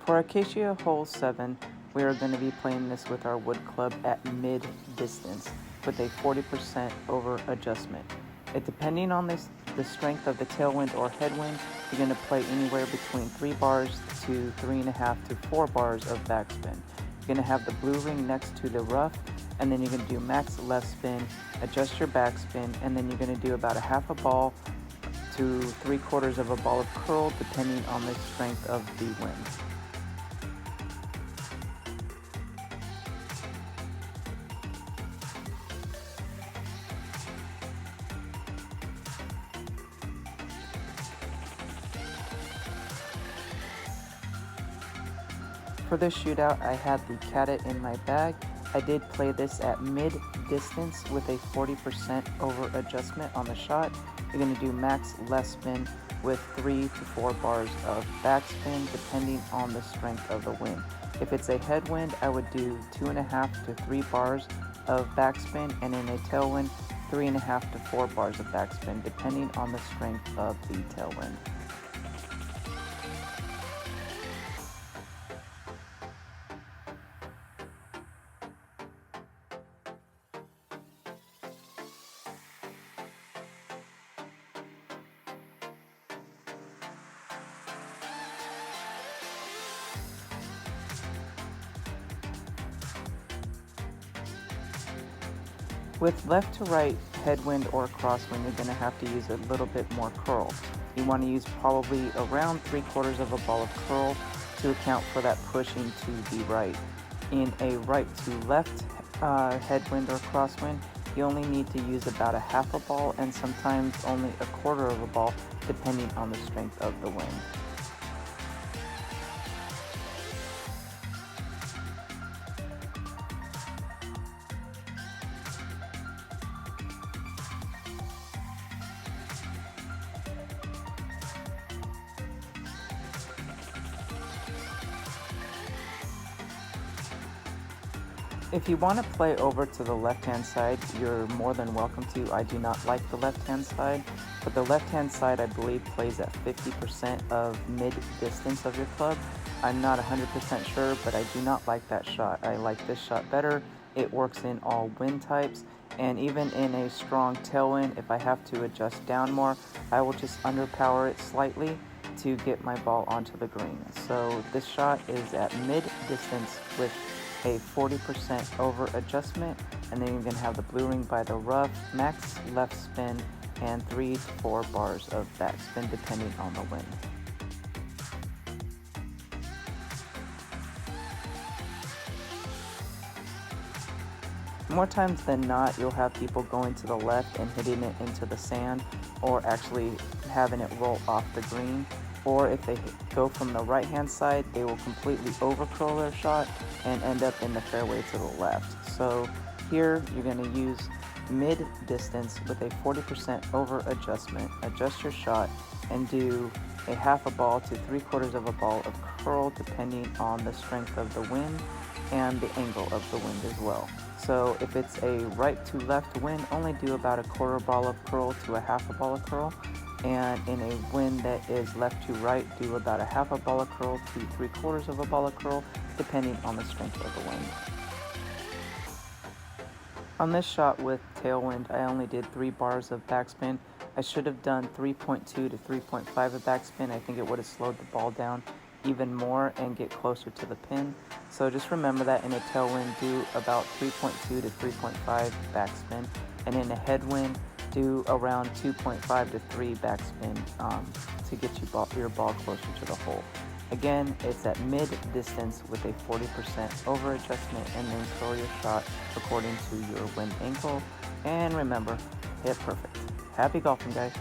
For Acacia hole 7, we are going to be playing this with our wood club at mid distance with a 40% over adjustment. Depending on the strength of the tailwind or headwind, you're going to play anywhere between 3 bars to 3.5 to 4 bars of backspin. You're going to have the blue ring next to the rough, and then you're going to do max left spin, adjust your backspin, and then you're going to do about a half a ball to 3/4 of a ball of curl depending on the strength of the wind. For this shootout, I had the Acacia in my bag. I did play this at mid distance with a 40% over adjustment on the shot. You're going to do max left spin with 3 to 4 bars of backspin depending on the strength of the wind. If it's a headwind, I would do 2.5 to 3 bars of backspin, and in a tailwind, 3.5 to 4 bars of backspin depending on the strength of the tailwind. With left to right headwind or crosswind, you're going to have to use a little bit more curl. You want to use probably around 3/4 of a ball of curl to account for that pushing to the right. In a right to left headwind or crosswind, you only need to use about a half a ball and sometimes only a 1/4 of a ball depending on the strength of the wind. If you want to play over to the left-hand side, you're more than welcome to. I do not like the left-hand side, but the left-hand side, I believe, plays at 50% of mid-distance of your club. I'm not 100% sure, but I do not like that shot. I like this shot better. It works in all wind types, and even in a strong tailwind, if I have to adjust down more, I will just underpower it slightly to get my ball onto the green. So this shot is at mid-distance with a 40% over adjustment, and then you're going to have the blue ring by the rough, max left spin, and 3 to 4 bars of backspin depending on the wind. More times than not, you'll have people going to the left and hitting it into the sand, or actually having it roll off the green. Or if they go from the right hand side, they will completely over curl their shot and end up in the fairway to the left. So here you're going to use mid distance with a 40% over adjustment. Adjust your shot and do a half a ball to 3/4 of a ball of curl depending on the strength of the wind and the angle of the wind as well. So if it's a right to left wind, only do about a 1/4 ball of curl to a half a ball of curl. And in a wind that is left to right, do about a half a ball of curl to 3/4 of a ball of curl, depending on the strength of the wind. On this shot with tailwind, I only did 3 bars of backspin. I should have done 3.2 to 3.5 of backspin. I think it would have slowed the ball down even more and get closer to the pin. So just remember that in a tailwind, do about 3.2 to 3.5 backspin, and in a headwind, do around 2.5 to 3 backspin to get your ball closer to the hole. Again, it's at mid distance with a 40% over adjustment, and then throw your shot according to your wind angle. And remember, hit perfect. Happy golfing, guys.